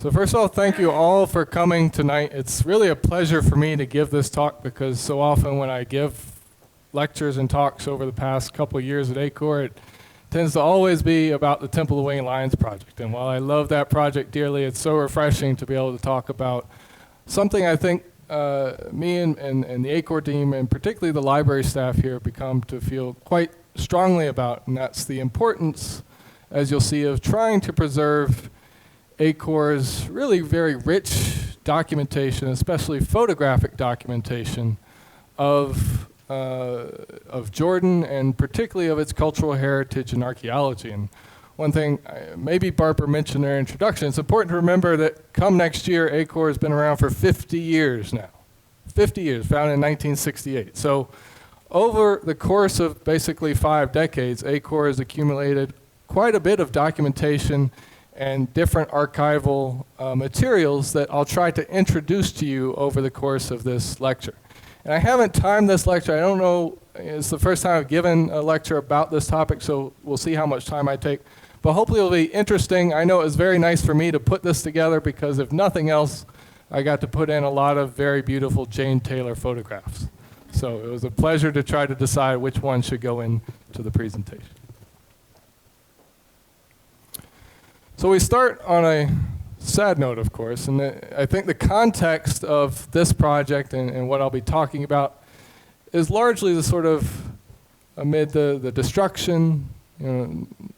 So first of all, thank you all for coming tonight. It's really a pleasure for me to give this talk because so often when I give lectures and talks over the past couple of years at ACOR, it tends to always be about the Temple of Winged Lions project. And while I love that project dearly, it's so refreshing to be able to talk about something I think me and the ACOR team, and particularly the library staff here, have become to feel quite strongly about, and that's the importance, as you'll see, of trying to preserve ACOR's really very rich documentation, especially photographic documentation of Jordan, and particularly of its cultural heritage and archaeology. And one thing, maybe Barbara mentioned in her introduction, it's important to remember that come next year, ACOR has been around for 50 years now. 50 years, founded in 1968. So over the course of basically 5 decades, ACOR has accumulated quite a bit of documentation and different archival materials that I'll try to introduce to you over the course of this lecture. And I haven't timed this lecture. I don't know, it's the first time I've given a lecture about this topic, so we'll see how much time I take. But hopefully it'll be interesting. I know it was very nice for me to put this together because if nothing else, I got to put in a lot of very beautiful Jane Taylor photographs. So it was a pleasure to try to decide which one should go into the presentation. So we start on a sad note, of course, and I think the context of this project and what I'll be talking about is largely the sort of amid the destruction,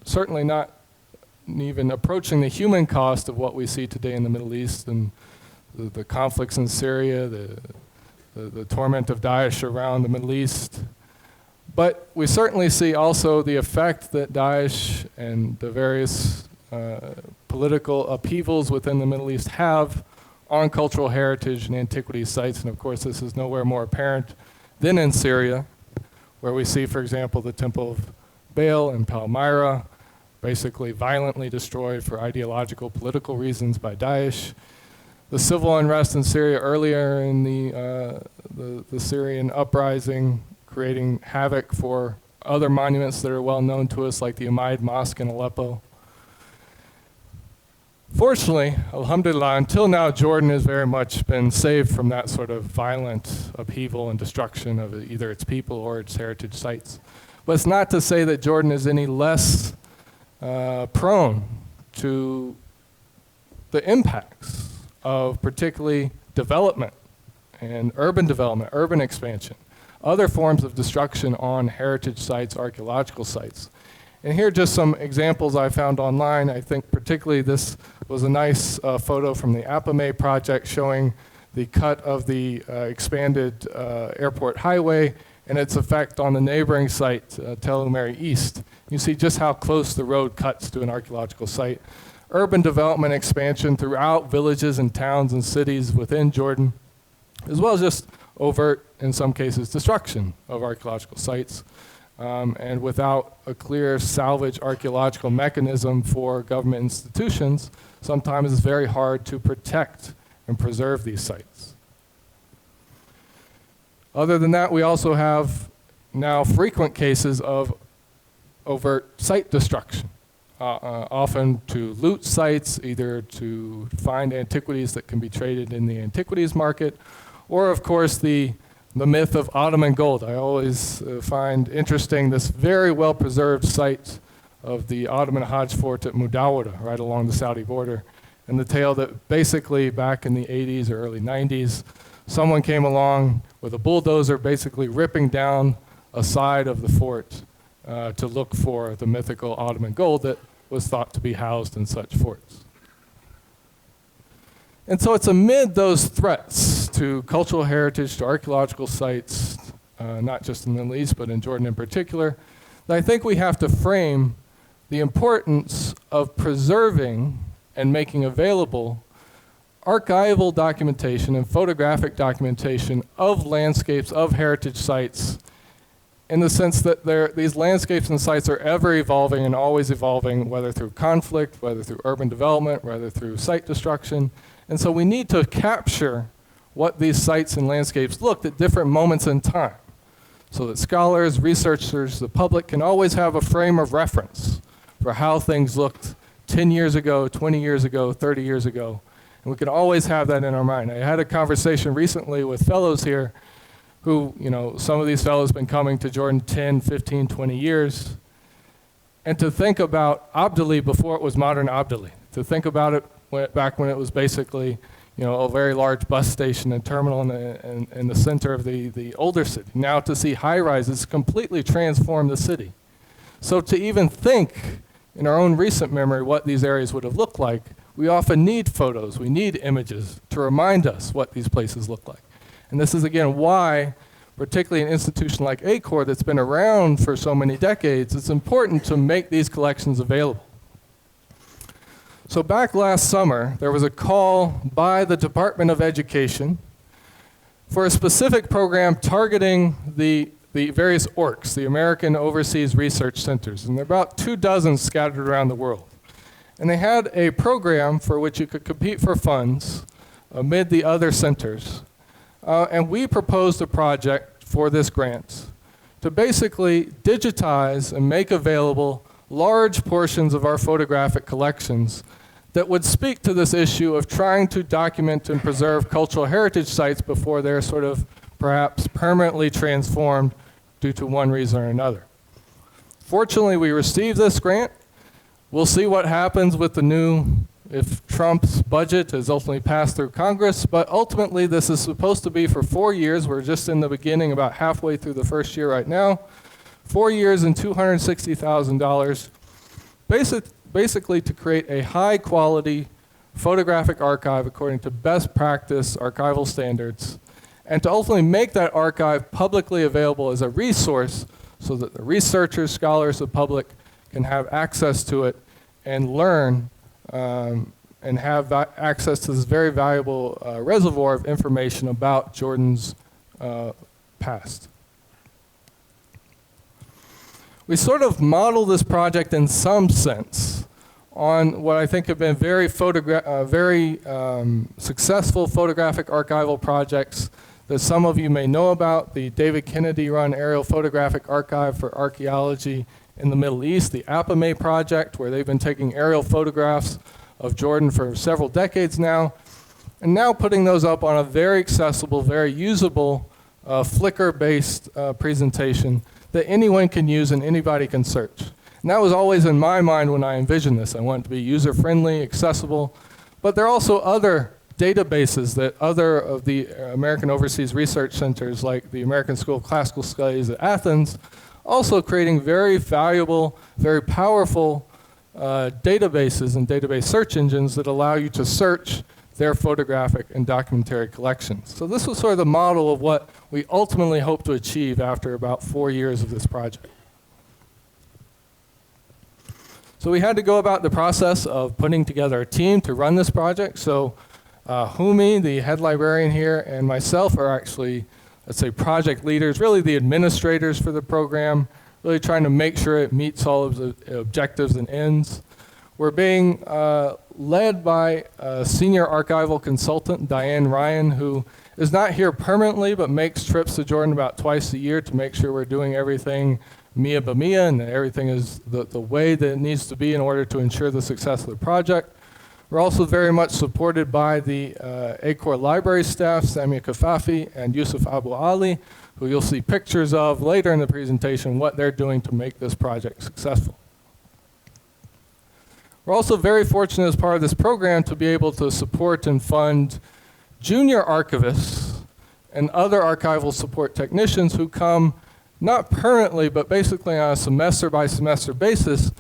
certainly not even approaching the human cost of what we see today in the Middle East and the conflicts in Syria, the torment of Daesh around the Middle East. But we certainly see also the effect that Daesh and the various political upheavals within the Middle East have on cultural heritage and antiquity sites. And of course, this is nowhere more apparent than in Syria, where we see, for example, the Temple of Baal in Palmyra basically violently destroyed for ideological, political reasons by Daesh. The civil unrest in Syria earlier in the Syrian uprising, creating havoc for other monuments that are well known to us, like the Umayyad Mosque in Aleppo. Fortunately, alhamdulillah, until now, Jordan has very much been saved from that sort of violent upheaval and destruction of either its people or its heritage sites. But it's not to say that Jordan is any less prone to the impacts of particularly development and urban expansion, other forms of destruction on heritage sites, archaeological sites. And here are just some examples I found online. I think particularly this was a nice photo from the Apamé project showing the cut of the expanded airport highway and its effect on the neighboring site, Tel Umeri East. You see just how close the road cuts to an archaeological site. Urban development expansion throughout villages and towns and cities within Jordan, as well as just overt, in some cases, destruction of archaeological sites. And without a clear salvage archaeological mechanism for government institutions, sometimes it's very hard to protect and preserve these sites. Other than that, we also have now frequent cases of overt site destruction, often to loot sites, either to find antiquities that can be traded in the antiquities market, or of course the myth of Ottoman gold. I always find interesting this very well-preserved site of the Ottoman Hajj fort at Mudawwada, right along the Saudi border, and the tale that basically back in the 80s or early 90s, someone came along with a bulldozer basically ripping down a side of the fort to look for the mythical Ottoman gold that was thought to be housed in such forts. And so it's amid those threats to cultural heritage, to archaeological sites, not just in the Middle East, but in Jordan in particular, that I think we have to frame the importance of preserving and making available archival documentation and photographic documentation of landscapes, of heritage sites, in the sense that these landscapes and sites are ever evolving and always evolving, whether through conflict, whether through urban development, whether through site destruction. And so we need to capture what these sites and landscapes looked at different moments in time, so that scholars, researchers, the public can always have a frame of reference for how things looked 10 years ago, 20 years ago, 30 years ago, And we can always have that in our mind. I had a conversation recently with fellows here who, some of these fellows have been coming to Jordan 10, 15, 20 years. And to think about Abdali before it was modern Abdali, to think about it back when it was basically, a very large bus station and terminal in the center of the older city. Now to see high-rises completely transform the city. So to even think in our own recent memory what these areas would have looked like, we often need photos, we need images to remind us what these places look like. And this is again why, particularly an institution like ACOR that's been around for so many decades, it's important to make these collections available. So back last summer, there was a call by the Department of Education for a specific program targeting the various ORCs, the American Overseas Research Centers, and there are about 24 scattered around the world. And they had a program for which you could compete for funds amid the other centers. And we proposed a project for this grant to basically digitize and make available large portions of our photographic collections that would speak to this issue of trying to document and preserve cultural heritage sites before they're sort of perhaps permanently transformed due to one reason or another. Fortunately, we received this grant. We'll see what happens with the if Trump's budget is ultimately passed through Congress, but ultimately this is supposed to be for 4 years. We're just in the beginning, about halfway through the first year right now. 4 years and $260,000, basically to create a high quality photographic archive according to best practice archival standards, and to ultimately make that archive publicly available as a resource so that the researchers, scholars, the public can have access to it and learn and have access to this very valuable reservoir of information about Jordan's past. We sort of model this project in some sense on what I think have been very successful photographic archival projects that some of you may know about, the David Kennedy-run Aerial Photographic Archive for Archaeology in the Middle East, the APAME project, where they've been taking aerial photographs of Jordan for several decades now, and now putting those up on a very accessible, very usable Flickr-based presentation that anyone can use and anybody can search. And that was always in my mind when I envisioned this. I want it to be user-friendly, accessible, but there are also other databases that other of the American Overseas Research Centers, like the American School of Classical Studies at Athens, also creating very valuable, very powerful databases and database search engines that allow you to search their photographic and documentary collections. So this was sort of the model of what we ultimately hope to achieve after about 4 years of this project. So we had to go about the process of putting together a team to run this project. So Humi, the head librarian here, and myself are actually, let's say, project leaders, really the administrators for the program, really trying to make sure it meets all of the objectives and ends. We're being led by a senior archival consultant, Diane Ryan, who is not here permanently, but makes trips to Jordan about twice a year to make sure we're doing everything mia b'mia and that everything is the way that it needs to be in order to ensure the success of the project. We're also very much supported by the ACOR library staff, Samia Kafafi and Yusuf Abu Ali, who you'll see pictures of later in the presentation, what they're doing to make this project successful. We're also very fortunate as part of this program to be able to support and fund junior archivists and other archival support technicians who come not permanently, but basically on a semester by semester basis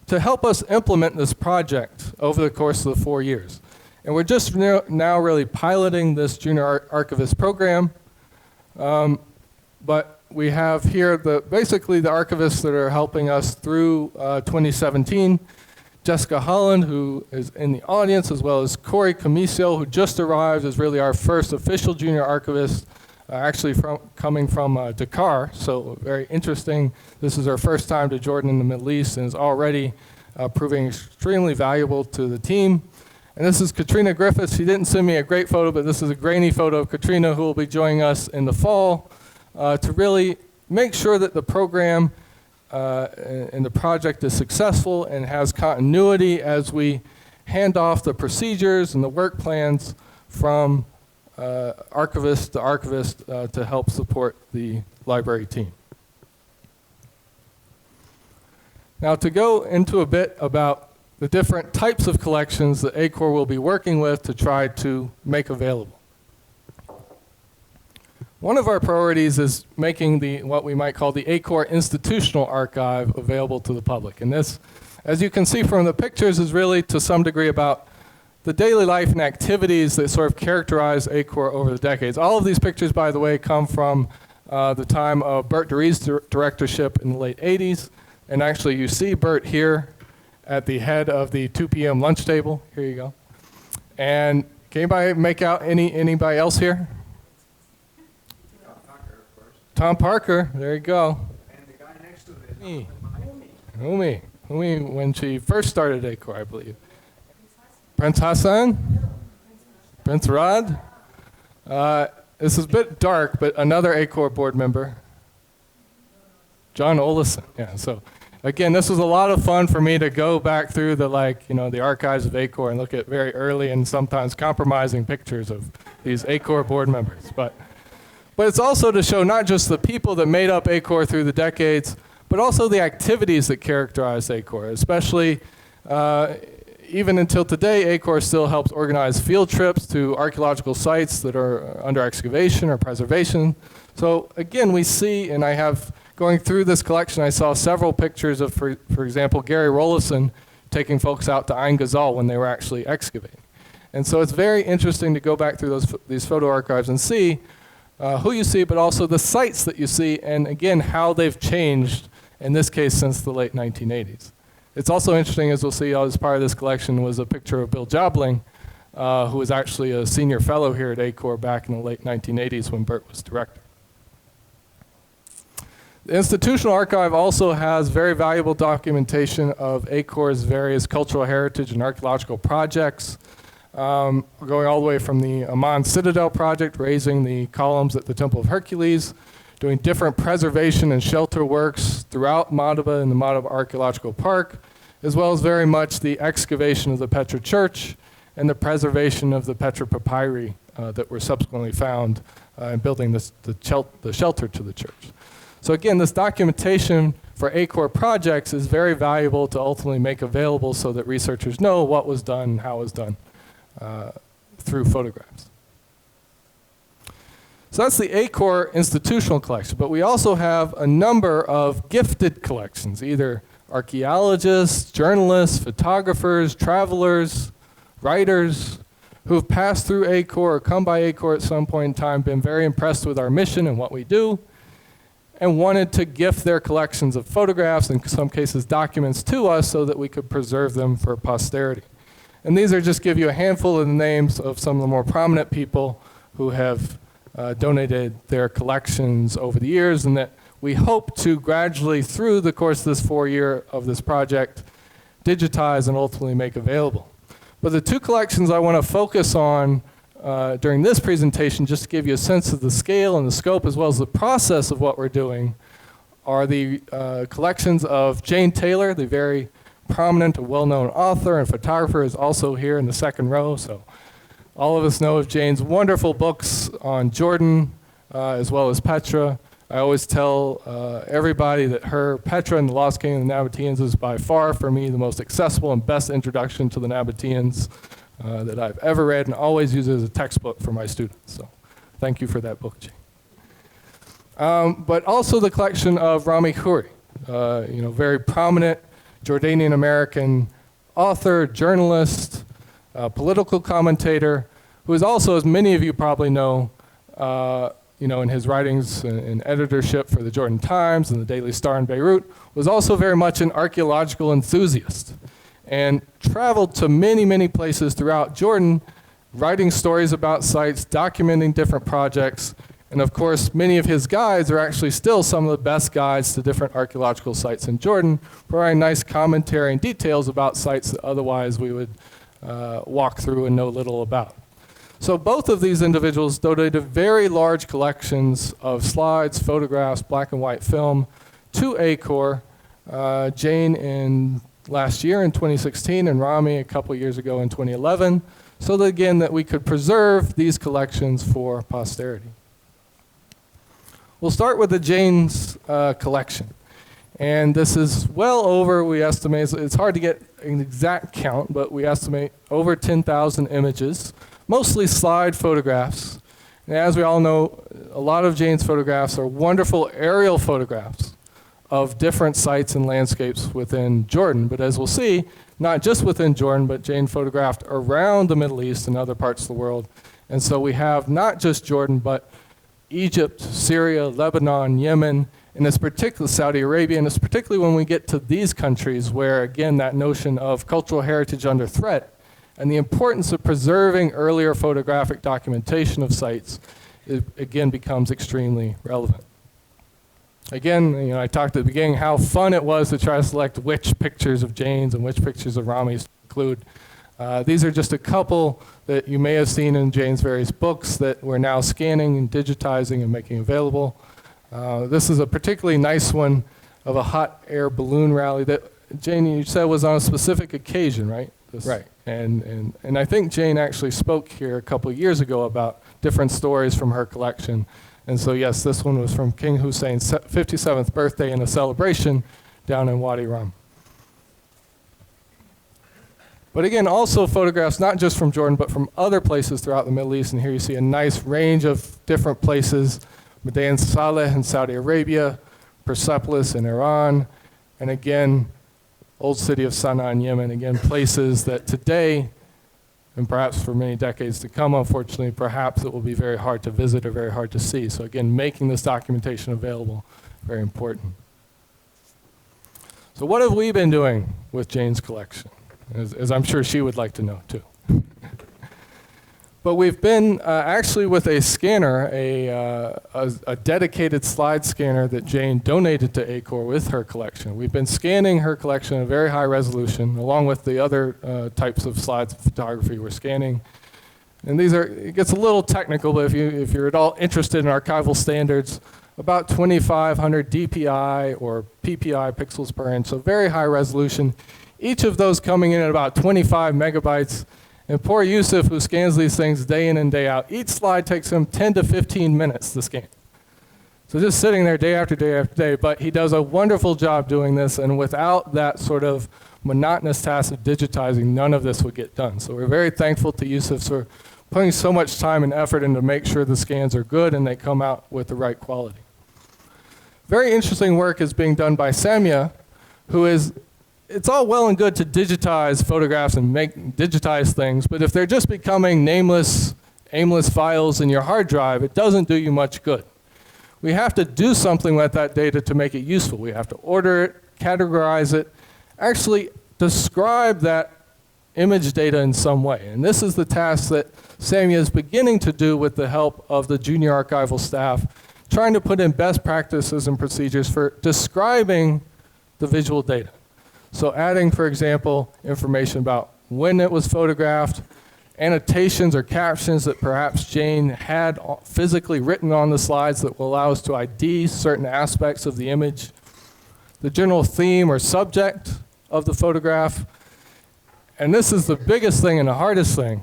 to help us implement this project over the course of the 4 years. And we're just now really piloting this junior archivist program, but we have here basically the archivists that are helping us through 2017. Jessica Holland, who is in the audience, as well as Corey Camisio, who just arrived, is really our first official junior archivist, actually coming from Dakar, so very interesting. This is her first time to Jordan in the Middle East and is already proving extremely valuable to the team. And this is Katrina Griffiths. She didn't send me a great photo, but this is a grainy photo of Katrina, who will be joining us in the fall to really make sure that the program and the project is successful and has continuity as we hand off the procedures and the work plans from archivist to archivist to help support the library team. Now, to go into a bit about the different types of collections that ACOR will be working with to try to make available. One of our priorities is making what we might call the ACOR Institutional Archive available to the public. And this, as you can see from the pictures, is really to some degree about the daily life and activities that sort of characterize ACOR over the decades. All of these pictures, by the way, come from the time of Bert DeRee's directorship in the late 80s. And actually, you see Bert here at the head of the 2 p.m. lunch table. Here you go. And can anybody make out anybody else here? Tom Parker, of course. Tom Parker, there you go. And the guy next to it is Humi, when she first started ACOR, I believe. Prince Hassan? Prince Rod? This is a bit dark, but another ACOR board member. John Olison, yeah, so again, this was a lot of fun for me to go back through the the archives of ACOR and look at very early and sometimes compromising pictures of these ACOR board members. But it's also to show not just the people that made up ACOR through the decades, but also the activities that characterize ACOR, especially even until today, ACOR still helps organize field trips to archaeological sites that are under excavation or preservation. So again, we see, and I have going through this collection, I saw several pictures of, for example, Gary Rollison taking folks out to Ain Ghazal when they were actually excavating. And so it's very interesting to go back through these photo archives and see who you see, but also the sites that you see, and again, how they've changed, in this case, since the late 1980s. It's also interesting, as we'll see, as part of this collection was a picture of Bill Jobling, who was actually a senior fellow here at ACOR back in the late 1980s when Bert was director. The Institutional Archive also has very valuable documentation of ACOR's various cultural heritage and archaeological projects, going all the way from the Amman Citadel project, raising the columns at the Temple of Hercules, doing different preservation and shelter works throughout Madaba and the Madaba Archaeological Park, as well as very much the excavation of the Petra Church and the preservation of the Petra papyri that were subsequently found in building the shelter to the church. So again, this documentation for ACOR projects is very valuable to ultimately make available so that researchers know what was done and how it was done through photographs. So that's the ACOR institutional collection, but we also have a number of gifted collections, either archaeologists, journalists, photographers, travelers, writers, who have passed through ACOR or come by ACOR at some point in time, been very impressed with our mission and what we do, and wanted to gift their collections of photographs, in some cases documents, to us so that we could preserve them for posterity. And these are just give you a handful of the names of some of the more prominent people who have donated their collections over the years, and that we hope to gradually, through the course of this 4-year of this project, digitize and ultimately make available. But the two collections I want to focus on during this presentation, just to give you a sense of the scale and the scope as well as the process of what we're doing, are the collections of Jane Taylor, the very prominent and well-known author and photographer, is also here in the second row. So all of us know of Jane's wonderful books on Jordan, as well as Petra. I always tell everybody that her Petra and the Lost Kingdom of the Nabateans is by far, for me, the most accessible and best introduction to the Nabateans that I've ever read, and always use it as a textbook for my students. So thank you for that book, Jane. But also the collection of Rami Khouri, very prominent Jordanian-American author, journalist, political commentator, who is also, as many of you probably know, in his writings and editorship for the Jordan Times and the Daily Star in Beirut, was also very much an archaeological enthusiast and traveled to many, many places throughout Jordan, writing stories about sites, documenting different projects, and of course, many of his guides are actually still some of the best guides to different archaeological sites in Jordan, providing nice commentary and details about sites that otherwise we would walk through and know little about. So both of these individuals donated very large collections of slides, photographs, black and white film to ACOR. Jane in last year in 2016 and Rami a couple years ago in 2011, so that again that we could preserve these collections for posterity. We'll start with the Jane's collection. And this is well over, we estimate, it's hard to get an exact count, but we estimate over 10,000 images, mostly slide photographs. And as we all know, a lot of Jane's photographs are wonderful aerial photographs of different sites and landscapes within Jordan. But as we'll see, not just within Jordan, but Jane photographed around the Middle East and other parts of the world. And so we have not just Jordan, but Egypt, Syria, Lebanon, Yemen, and it's particularly Saudi Arabia, and it's particularly when we get to these countries where, again, that notion of cultural heritage under threat and the importance of preserving earlier photographic documentation of sites, again, becomes extremely relevant. Again, I talked at the beginning how fun it was to try to select which pictures of Jane's and which pictures of Rami's to include. These are just a couple that you may have seen in Jane's various books that we're now scanning and digitizing and making available. This is a particularly nice one of a hot air balloon rally that Jane, you said, was on a specific occasion, right? Right. And I think Jane actually spoke here a couple of years ago about different stories from her collection. And so, yes, this one was from King Hussein's 57th birthday and a celebration down in Wadi Rum. But again, also photographs not just from Jordan, but from other places throughout the Middle East. And here you see a nice range of different places. Madain Saleh in Saudi Arabia, Persepolis in Iran, and again, old city of Sana'a in Yemen. Again, places that today, and perhaps for many decades to come, unfortunately, perhaps it will be very hard to visit or very hard to see. So again, making this documentation available, very important. So what have we been doing with Jane's collection? As I'm sure she would like to know too. But we've been actually with a scanner, a dedicated slide scanner that Jane donated to ACOR with her collection. We've been scanning her collection at very high resolution, along with the other types of slides of photography we're scanning. And these are, it gets a little technical, but if you're at all interested in archival standards, about 2,500 DPI or PPI, pixels per inch, so very high resolution. Each of those coming in at about 25 megabytes. And poor Yusuf, who scans these things day in and day out, each slide takes him 10 to 15 minutes to scan. So just sitting there day after day after day, but he does a wonderful job doing this, and without that sort of monotonous task of digitizing, none of this would get done. So we're very thankful to Yusuf for putting so much time and effort in to make sure the scans are good and they come out with the right quality. Very interesting work is being done by Samia, who is, it's all well and good to digitize photographs and digitize things, but if they're just becoming nameless, aimless files in your hard drive, it doesn't do you much good. We have to do something with that data to make it useful. We have to order it, categorize it, actually describe that image data in some way. And this is the task that Samia is beginning to do with the help of the junior archival staff, trying to put in best practices and procedures for describing the visual data. So adding, for example, information about when it was photographed, annotations or captions that perhaps Jane had physically written on the slides that will allow us to ID certain aspects of the image, the general theme or subject of the photograph. And this is the biggest thing and the hardest thing.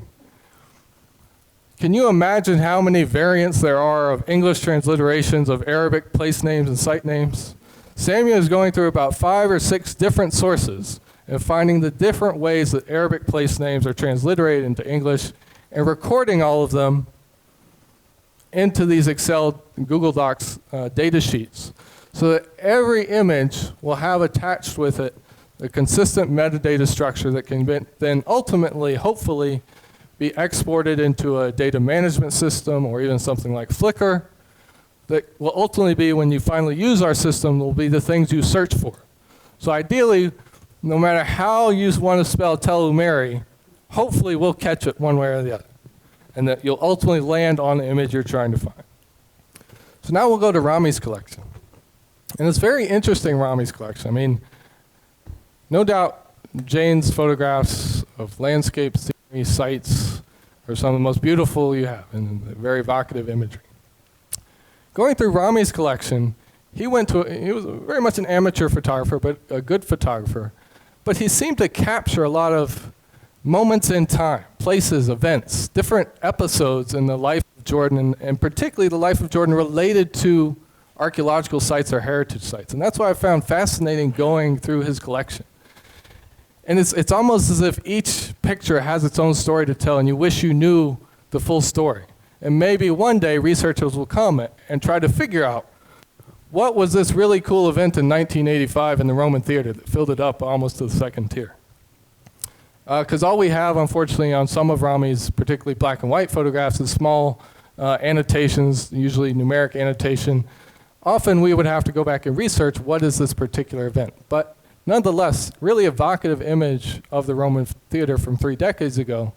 Can you imagine how many variants there are of English transliterations of Arabic place names and site names? Samia is going through about 5 or 6 different sources and finding the different ways that Arabic place names are transliterated into English and recording all of them into these Excel and Google Docs data sheets so that every image will have attached with it a consistent metadata structure that can then ultimately, hopefully, be exported into a data management system or even something like Flickr that will ultimately be, when you finally use our system, will be the things you search for. So ideally, no matter how you want to spell Telumeri, hopefully we'll catch it one way or the other, and that you'll ultimately land on the image you're trying to find. So now we'll go to Rami's collection. And it's very interesting, Rami's collection. I mean, no doubt Jane's photographs of landscape scenery, sites are some of the most beautiful you have, and very evocative imagery. Going through Rami's collection, he was very much an amateur photographer, but a good photographer. but he seemed to capture a lot of moments in time, places, events, different episodes in the life of Jordan, and particularly the life of Jordan related to archaeological sites or heritage sites. And that's why I found fascinating going through his collection. And it's almost as if each picture has its own story to tell, and you wish you knew the full story. And maybe one day researchers will come and try to figure out what was this really cool event in 1985 in the Roman theater that filled it up almost to the second tier. Because all we have, unfortunately, on some of Rami's, particularly black and white photographs, is small annotations, usually numeric annotation. Often we would have to go back and research what is this particular event. But nonetheless, really evocative image of the Roman theater from 3 decades ago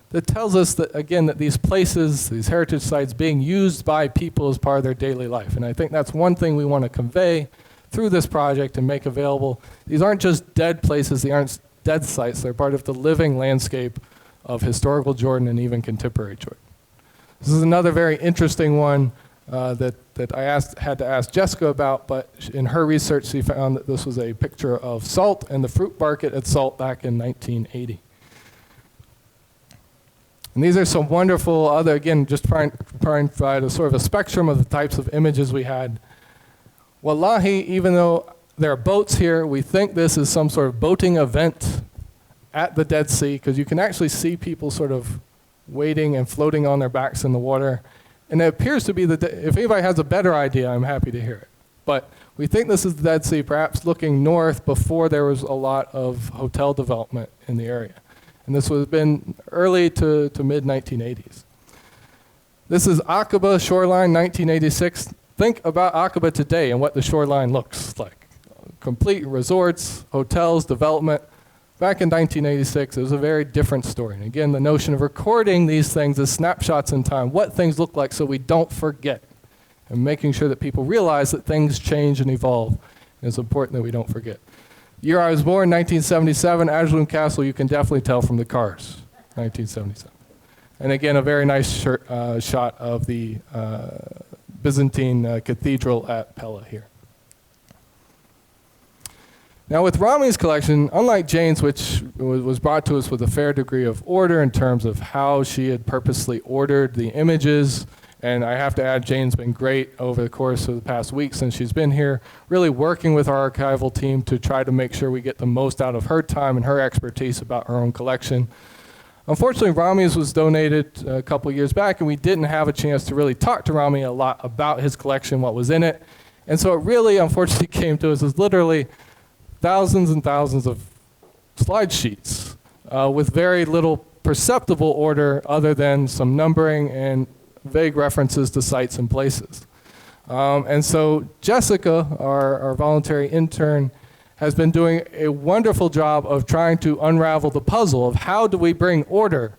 that tells us that, again, that these places, these heritage sites being used by people as part of their daily life. And I think that's one thing we want to convey through this project and make available. These aren't just dead places, they aren't dead sites, they're part of the living landscape of historical Jordan and even contemporary Jordan. This is another very interesting one that I had to ask Jessica about, but in her research she found that this was a picture of salt and the fruit market at Salt back in 1980. And these are some wonderful other, again, just trying to provide a sort of a spectrum of the types of images we had. Wallahi, even though there are boats here, we think this is some sort of boating event at the Dead Sea, because you can actually see people sort of wading and floating on their backs in the water. And it appears to be that if anybody has a better idea, I'm happy to hear it. But we think this is the Dead Sea, perhaps looking north before there was a lot of hotel development in the area. And this would have been early to mid-1980s. This is Aqaba shoreline, 1986. Think about Aqaba today and what the shoreline looks like. Complete resorts, hotels, development. Back in 1986, it was a very different story. And again, the notion of recording these things as snapshots in time, what things look like so we don't forget, and making sure that people realize that things change and evolve. And it's important that we don't forget. Year I was born, 1977, Ajloon Castle, you can definitely tell from the cars, 1977. And again, a very nice shot of the Byzantine cathedral at Pella here. Now with Rami's collection, unlike Jane's, which was brought to us with a fair degree of order in terms of how she had purposely ordered the images, and I have to add, Jane's been great over the course of the past week since she's been here, really working with our archival team to try to make sure we get the most out of her time and her expertise about her own collection. Unfortunately, Rami's was donated a couple years back, and we didn't have a chance to really talk to Rami a lot about his collection, what was in it. And so it really, unfortunately, came to us as literally thousands and thousands of slide sheets with very little perceptible order other than some numbering and vague references to sites and places. And so Jessica, our voluntary intern, has been doing a wonderful job of trying to unravel the puzzle of how do we bring order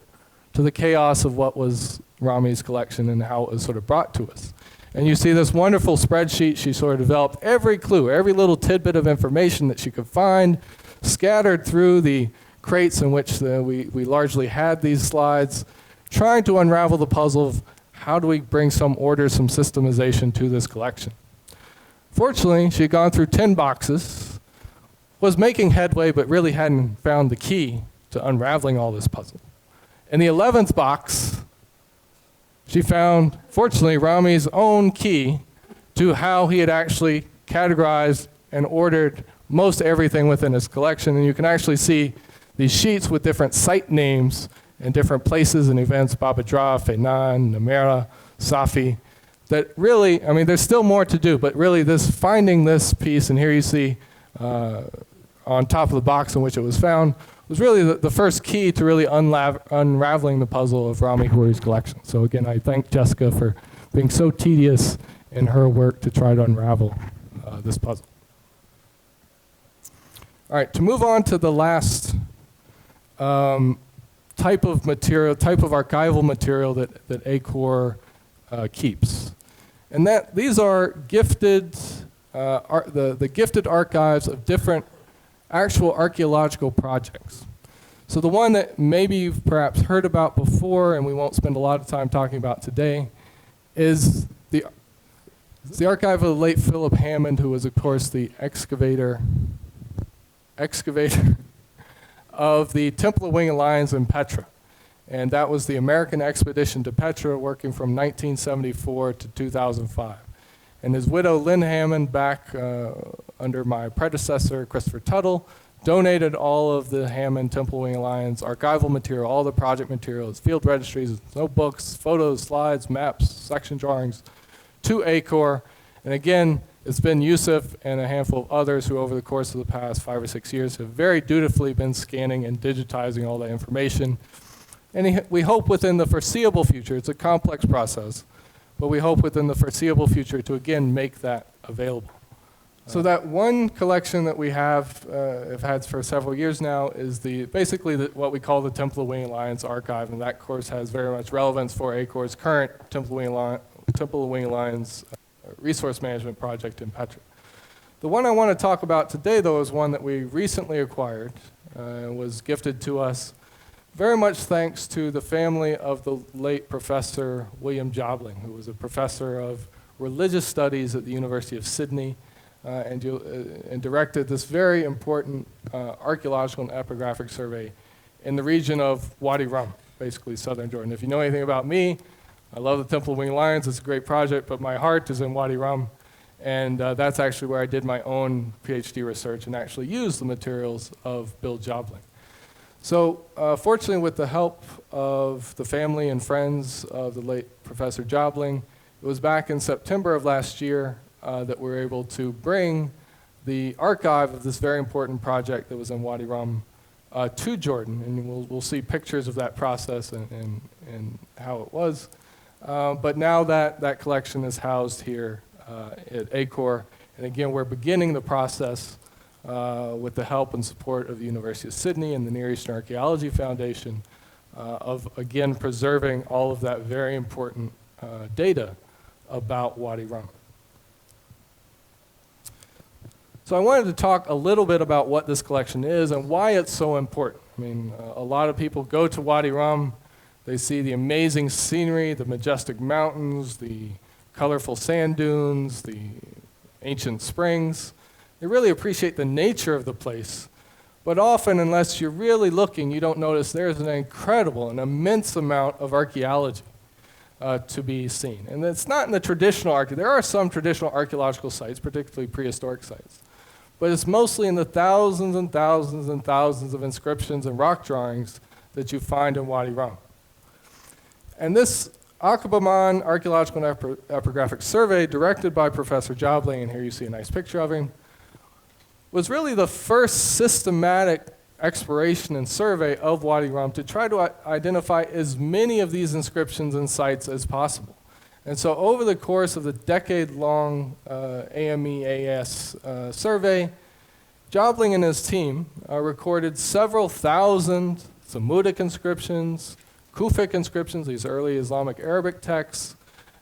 to the chaos of what was Rami's collection and how it was sort of brought to us. And you see this wonderful spreadsheet. She sort of developed every clue, every little tidbit of information that she could find, scattered through the crates in which we largely had these slides, trying to unravel the puzzle of how do we bring some order, some systemization to this collection. Fortunately, she had gone through 10 boxes, was making headway, but really hadn't found the key to unraveling all this puzzle. In the 11th box, she found, fortunately, Rami's own key to how he had actually categorized and ordered most everything within his collection. And you can actually see these sheets with different site names and different places and events, Baba Dra, Fainan, Namera, Safi, that really, I mean, there's still more to do, but really this finding this piece, and here you see on top of the box in which it was found, was really the first key to really unraveling the puzzle of Rami Khouri's collection. So again, I thank Jessica for being so tedious in her work to try to unravel this puzzle. All right, to move on to the last type of material, type of archival material that ACOR keeps. And that these are gifted, the gifted archives of different actual archaeological projects. So the one that maybe you've perhaps heard about before and we won't spend a lot of time talking about today is the archive of the late Philip Hammond, who was of course the excavator of the Temple of Winged Lions in Petra. And that was the American expedition to Petra, working from 1974 to 2005. And his widow, Lynn Hammond, back under my predecessor, Christopher Tuttle, donated all of the Hammond Temple of Winged Lions archival material, all the project materials, field registries, notebooks, photos, slides, maps, section drawings, to ACOR. And again, it's been Yusuf and a handful of others who over the course of the past 5 or 6 years have very dutifully been scanning and digitizing all that information. And we hope within the foreseeable future, it's a complex process, but we hope within the foreseeable future to again make that available. So that one collection that we have had for several years now is basically what we call the Temple of Winged Lions archive, and that of course has very much relevance for ACOR's current Temple of Winged Lions resource management project in Petra. The one I want to talk about today though is one that we recently acquired, was gifted to us very much thanks to the family of the late Professor William Jobling, who was a professor of religious studies at the University of Sydney, and directed this very important archaeological and epigraphic survey in the region of Wadi Rum, basically southern Jordan. If you know anything about me, I love the Temple of Winged Lions. It's a great project, but my heart is in Wadi Rum, and that's actually where I did my own PhD research and actually used the materials of Bill Jobling. So fortunately, with the help of the family and friends of the late Professor Jobling, it was back in September of last year that we were able to bring the archive of this very important project that was in Wadi Rum to Jordan. And we'll see pictures of that process and how it was. But now that collection is housed here at ACOR. And again, we're beginning the process with the help and support of the University of Sydney and the Near Eastern Archaeology Foundation of, again, preserving all of that very important data about Wadi Rum. So I wanted to talk a little bit about what this collection is and why it's so important. I mean, a lot of people go to Wadi Rum, they see the amazing scenery, the majestic mountains, the colorful sand dunes, the ancient springs. They really appreciate the nature of the place. But often, unless you're really looking, you don't notice there's an incredible, an immense amount of archaeology to be seen. And it's not in the traditional archaeology. There are some traditional archaeological sites, particularly prehistoric sites. But it's mostly in the thousands and thousands and thousands of inscriptions and rock drawings that you find in Wadi Rum. And this Aqaba Archaeological and Epigraphic Survey, directed by Professor Jobling, and here you see a nice picture of him, was really the first systematic exploration and survey of Wadi Rum to try to identify as many of these inscriptions and sites as possible. And so over the course of the decade-long AMEAS survey, Jobling and his team recorded several thousand Samudic inscriptions, Kufic inscriptions, these early Islamic Arabic texts,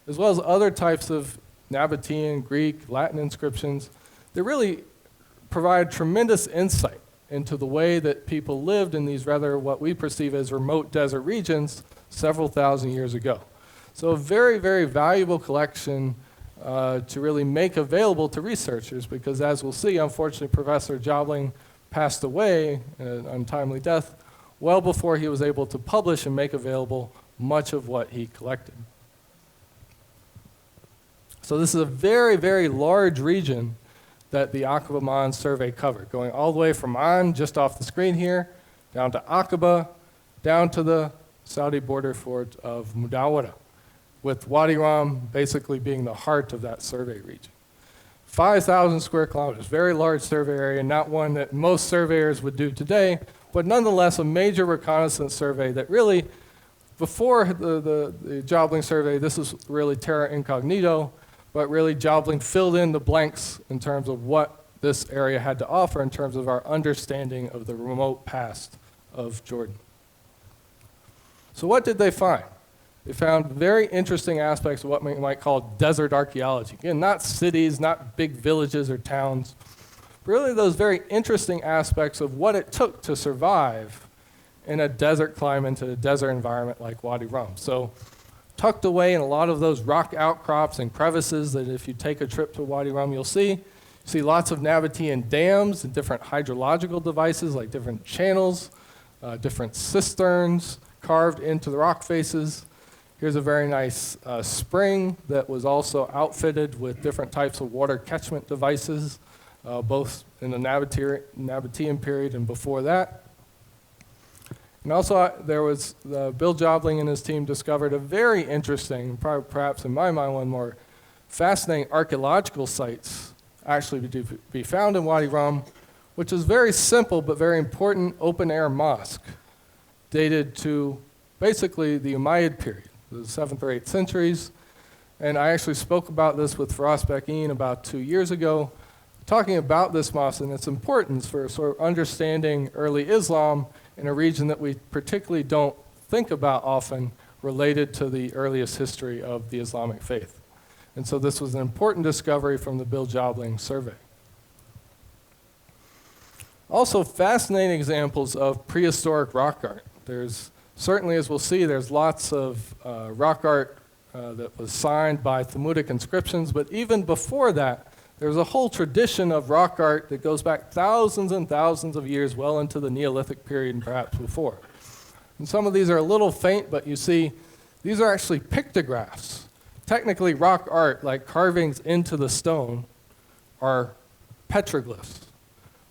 as well as other types of Nabatean, Greek, Latin inscriptions that really provide tremendous insight into the way that people lived in these rather what we perceive as remote desert regions several thousand years ago. So a very, very valuable collection to really make available to researchers because as we'll see, unfortunately, Professor Jobling passed away in an untimely death well before he was able to publish and make available much of what he collected. So this is a very, very large region that the Aqaba survey covered, going all the way from An, just off the screen here, down to Aqaba, down to the Saudi border fort of Mudawara, with Wadi Rum basically being the heart of that survey region. 5,000 square kilometers, very large survey area, not one that most surveyors would do today, but nonetheless a major reconnaissance survey that really, before the Jobling survey, this was really terra incognito, but really Jobling filled in the blanks in terms of what this area had to offer in terms of our understanding of the remote past of Jordan. So what did they find? They found very interesting aspects of what we might call desert archaeology. Again, not cities, not big villages or towns, but really those very interesting aspects of what it took to survive in a desert climate, in a desert environment like Wadi Rum. So tucked away in a lot of those rock outcrops and crevices that if you take a trip to Wadi Rum, you'll see. You see lots of Nabatean dams and different hydrological devices like different channels different cisterns carved into the rock faces. Here's a very nice spring that was also outfitted with different types of water catchment devices, both in the Nabatean period and before that. And also there was Bill Jobling and his team discovered a very interesting, perhaps in my mind one of the more fascinating archaeological sites actually to be found in Wadi Rum, which is very simple but very important open-air mosque dated to basically the Umayyad period, the 7th or 8th centuries. And I actually spoke about this with Firas Bekin about 2 years ago, talking about this mosque and its importance for sort of understanding early Islam in a region that we particularly don't think about often related to the earliest history of the Islamic faith. And so this was an important discovery from the Bill Jobling survey. Also fascinating examples of prehistoric rock art. There's certainly, as we'll see, there's lots of rock art that was signed by Thamudic inscriptions, but even before that, there's a whole tradition of rock art that goes back thousands and thousands of years, well into the Neolithic period and perhaps before. And some of these are a little faint, but you see, these are actually pictographs. Technically, rock art, like carvings into the stone, are petroglyphs.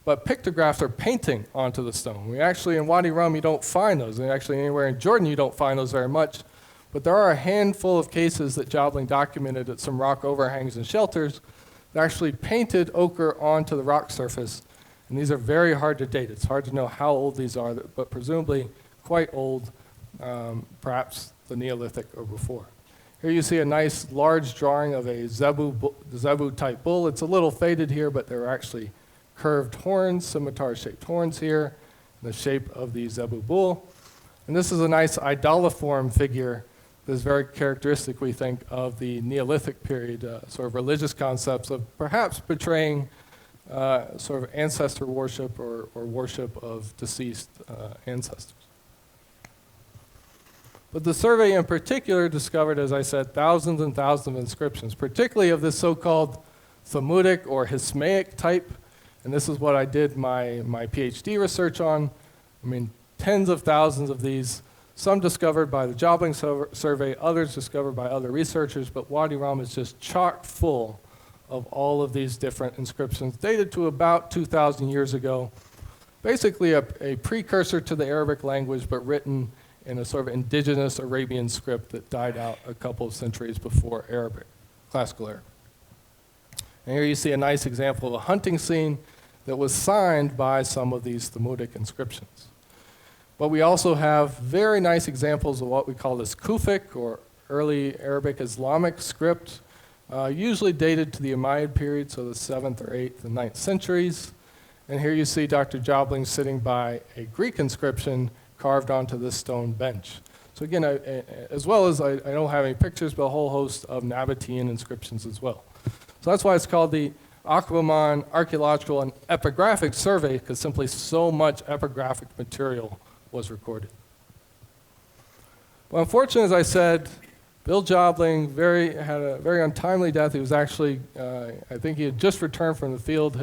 But pictographs are painting onto the stone. We actually, in Wadi Rum, you don't find those. And actually, anywhere in Jordan, you don't find those very much. But there are a handful of cases that Jobling documented at some rock overhangs and shelters that actually painted ochre onto the rock surface. And these are very hard to date. It's hard to know how old these are, but presumably quite old, perhaps the Neolithic or before. Here you see a nice large drawing of a zebu-type bull. It's a little faded here, but there are actually curved horns, scimitar-shaped horns here, in the shape of the zebu bull. And this is a nice idoliform figure that is very characteristic, we think, of the Neolithic period, sort of religious concepts of perhaps portraying sort of ancestor worship or worship of deceased ancestors. But the survey in particular discovered, as I said, thousands and thousands of inscriptions, particularly of this so-called Thamudic or Hismaic type. And this is what I did my PhD research on. I mean, tens of thousands of these, some discovered by the Jobling survey, others discovered by other researchers, but Wadi Rum is just chock full of all of these different inscriptions dated to about 2,000 years ago. Basically a precursor to the Arabic language, but written in a sort of indigenous Arabian script that died out a couple of centuries before Arabic, classical Arabic. And here you see a nice example of a hunting scene that was signed by some of these Thamudic inscriptions. But we also have very nice examples of what we call this Kufic, or early Arabic Islamic script, usually dated to the Umayyad period, so the 7th or 8th and 9th centuries. And here you see Dr. Jobling sitting by a Greek inscription carved onto this stone bench. So again, as well as I don't have any pictures, but a whole host of Nabatean inscriptions as well. So that's why it's called the Aquaman Archaeological and Epigraphic Survey, because simply so much epigraphic material was recorded. Well, unfortunately, as I said, Bill Jobling had a very untimely death. He was actually, I think he had just returned from the field,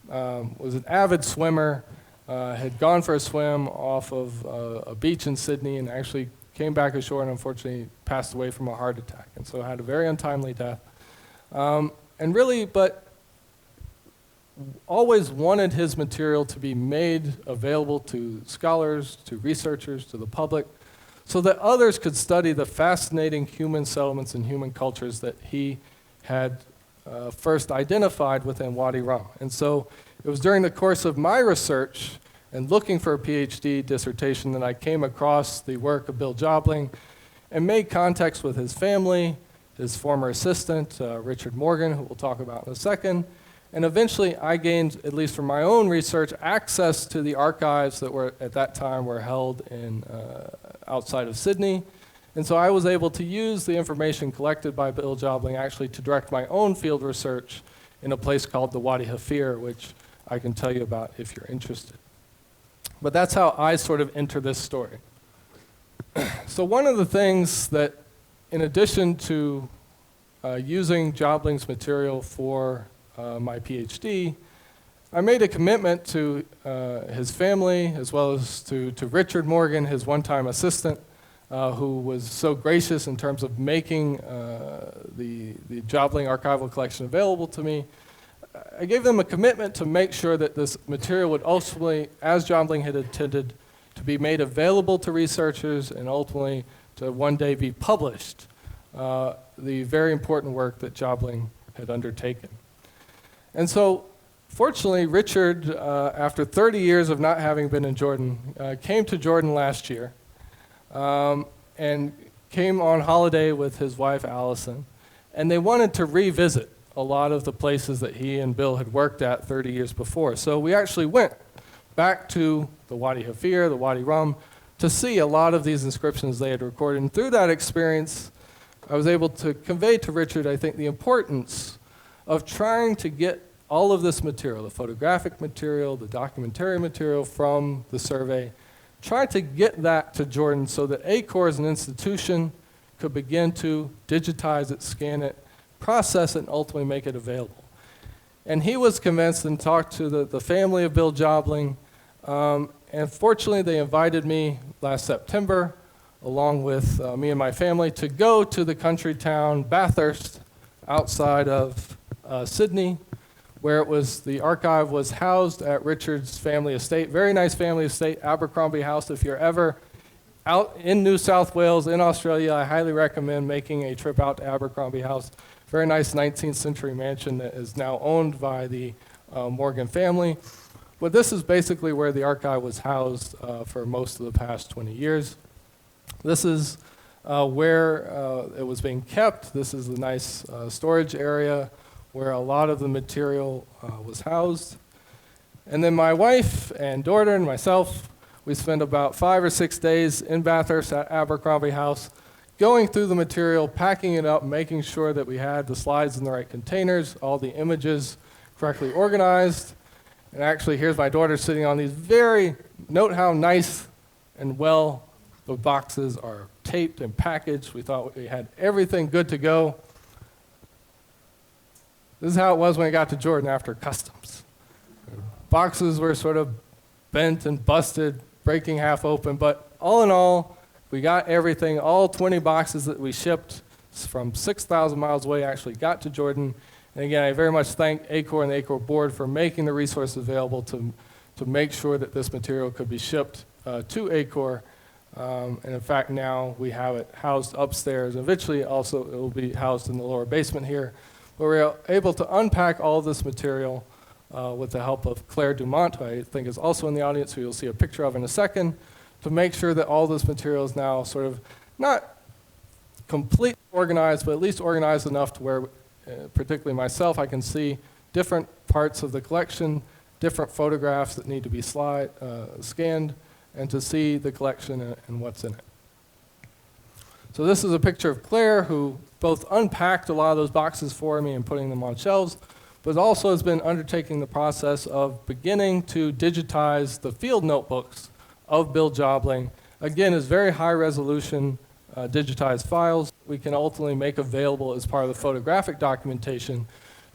was an avid swimmer, had gone for a swim off of a beach in Sydney and actually came back ashore and unfortunately passed away from a heart attack. And so had a very untimely death. And really, but always wanted his material to be made available to scholars, to researchers, to the public, so that others could study the fascinating human settlements and human cultures that he had first identified within Wadi Rum. And so it was during the course of my research and looking for a PhD dissertation that I came across the work of Bill Jobling and made contacts with his family, his former assistant, Richard Morgan, who we'll talk about in a second. And eventually I gained, at least from my own research, access to the archives that were at that time were held in, outside of Sydney. And so I was able to use the information collected by Bill Jobling actually to direct my own field research in a place called the Wadi Hafir, which I can tell you about if you're interested. But that's how I sort of enter this story. So one of the things that, in addition to using Jobling's material for my PhD, I made a commitment to his family, as well as to Richard Morgan, his one-time assistant, who was so gracious in terms of making the Jobling archival collection available to me. I gave them a commitment to make sure that this material would ultimately, as Jobling had intended, to be made available to researchers and ultimately to one day be published, the very important work that Jobling had undertaken. And so, fortunately, Richard, after 30 years of not having been in Jordan, came to Jordan last year and came on holiday with his wife, Allison, and they wanted to revisit a lot of the places that he and Bill had worked at 30 years before. So we actually went back to the Wadi Hafir, the Wadi Rum, to see a lot of these inscriptions they had recorded. And through that experience, I was able to convey to Richard, I think, the importance of trying to get all of this material, the photographic material, the documentary material from the survey, try to get that to Jordan so that ACOR as an institution could begin to digitize it, scan it, process it, and ultimately make it available. And he was convinced and talked to the family of Bill Jobling, and fortunately they invited me last September, along with me and my family, to go to the country town Bathurst outside of Sydney, where the archive was housed at Richard's family estate. Very nice family estate, Abercrombie House. If you're ever out in New South Wales, in Australia, I highly recommend making a trip out to Abercrombie House. Very nice 19th century mansion that is now owned by the Morgan family. But this is basically where the archive was housed for most of the past 20 years. This is where it was being kept. This is the nice storage area where a lot of the material was housed. And then my wife and daughter and myself, we spent about 5 or 6 days in Bathurst at Abercrombie House, going through the material, packing it up, making sure that we had the slides in the right containers, all the images correctly organized. And actually, here's my daughter sitting on these note how nice and well the boxes are taped and packaged. We thought we had everything good to go. This is how it was when it got to Jordan after customs. Boxes were sort of bent and busted, breaking half open, but all in all, we got everything. All 20 boxes that we shipped from 6,000 miles away actually got to Jordan. And again, I very much thank ACOR and the ACOR board for making the resources available to make sure that this material could be shipped to ACOR. And in fact, now we have it housed upstairs. Eventually, also, it will be housed in the lower basement here. But we're able to unpack all of this material with the help of Claire Dumont, who I think is also in the audience, who you'll see a picture of in a second, to make sure that all this material is now sort of not completely organized, but at least organized enough to where, particularly myself, I can see different parts of the collection, different photographs that need to be scanned, and to see the collection and what's in it. So this is a picture of Claire, who both unpacked a lot of those boxes for me and putting them on shelves, but also has been undertaking the process of beginning to digitize the field notebooks of Bill Jobling. Again, it's very high resolution digitized files we can ultimately make available as part of the photographic documentation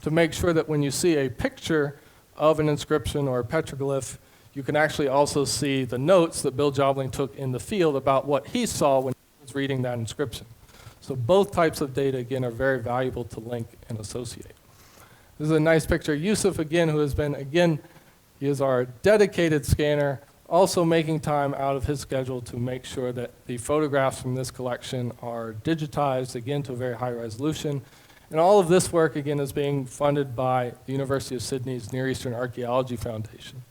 to make sure that when you see a picture of an inscription or a petroglyph, you can actually also see the notes that Bill Jobling took in the field about what he saw when he was reading that inscription. So both types of data, again, are very valuable to link and associate. This is a nice picture of Yusuf, again, who has been, he is our dedicated scanner, also making time out of his schedule to make sure that the photographs from this collection are digitized, again, to a very high resolution. And all of this work, again, is being funded by the University of Sydney's Near Eastern Archaeology Foundation.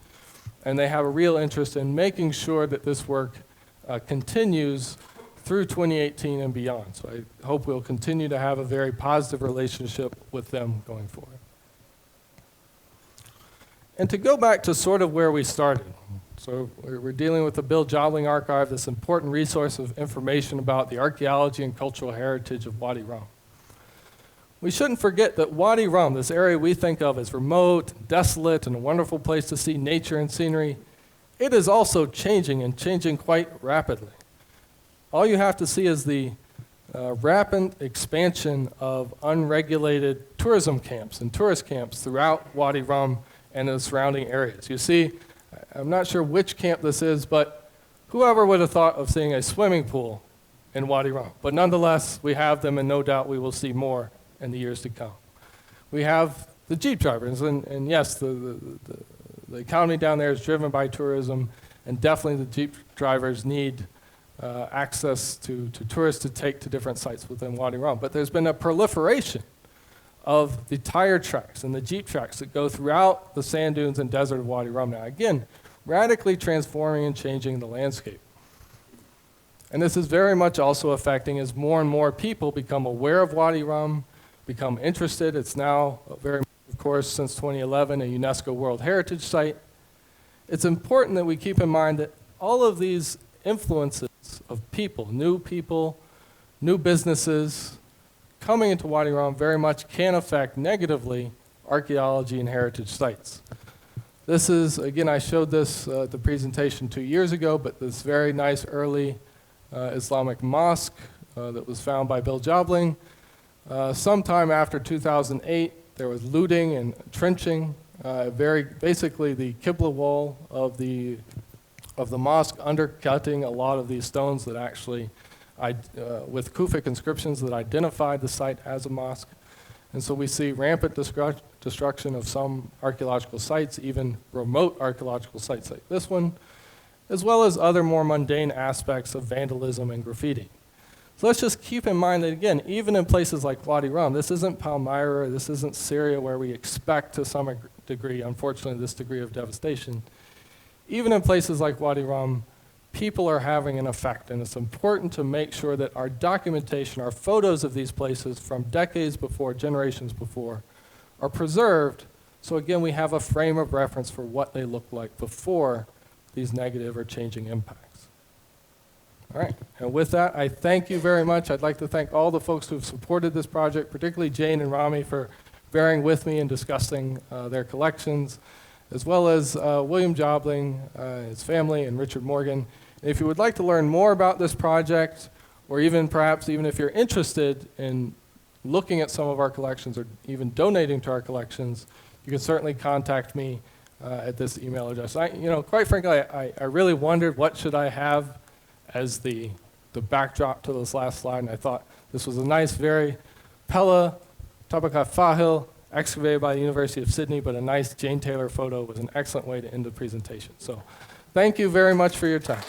And they have a real interest in making sure that this work continues through 2018 and beyond. So I hope we'll continue to have a very positive relationship with them going forward. And to go back to sort of where we started. So we're dealing with the Bill Jobling Archive, this important resource of information about the archaeology and cultural heritage of Wadi Rum. We shouldn't forget that Wadi Rum, this area we think of as remote, desolate, and a wonderful place to see nature and scenery, it is also changing and changing quite rapidly. All you have to see is the rapid expansion of unregulated tourism camps and tourist camps throughout Wadi Rum and the surrounding areas. You see, I'm not sure which camp this is, but whoever would have thought of seeing a swimming pool in Wadi Rum? But nonetheless, we have them, and no doubt we will see more in the years to come. We have the Jeep drivers, and yes, the economy down there is driven by tourism, and definitely the Jeep drivers need access to tourists to take to different sites within Wadi Rum. But there's been a proliferation of the tire tracks and the Jeep tracks that go throughout the sand dunes and desert of Wadi Rum now. Again, radically transforming and changing the landscape. And this is very much also affecting as more and more people become aware of Wadi Rum, become interested. It's now very, of course, since 2011, a UNESCO World Heritage Site. It's important that we keep in mind that all of these influences of people, new businesses coming into Wadi Rum very much can affect negatively archaeology and heritage sites. This is, again, I showed this at the presentation 2 years ago, but this very nice early Islamic mosque that was found by Bill Jobling. Sometime after 2008, there was looting and trenching. Basically the Qibla wall of the mosque undercutting a lot of these stones that actually, with Kufic inscriptions that identified the site as a mosque. And so we see rampant destruction of some archaeological sites, even remote archaeological sites like this one, as well as other more mundane aspects of vandalism and graffiti. So let's just keep in mind that, again, even in places like Wadi Rum, this isn't Palmyra, this isn't Syria, where we expect to some degree, unfortunately, this degree of devastation. Even in places like Wadi Rum, people are having an effect, and it's important to make sure that our documentation, our photos of these places from decades before, generations before, are preserved, so again, we have a frame of reference for what they looked like before these negative or changing impacts. All right, and with that, I thank you very much. I'd like to thank all the folks who have supported this project, particularly Jane and Rami for bearing with me and discussing their collections, as well as William Jobling, his family, and Richard Morgan. And if you would like to learn more about this project, or even perhaps even if you're interested in looking at some of our collections or even donating to our collections, you can certainly contact me at this email address. Quite frankly, I really wondered what should I have as the backdrop to this last slide, and I thought this was a nice, very Pella Tabaka Fahil, excavated by the University of Sydney, but a nice Jane Taylor photo was an excellent way to end the presentation. So thank you very much for your time.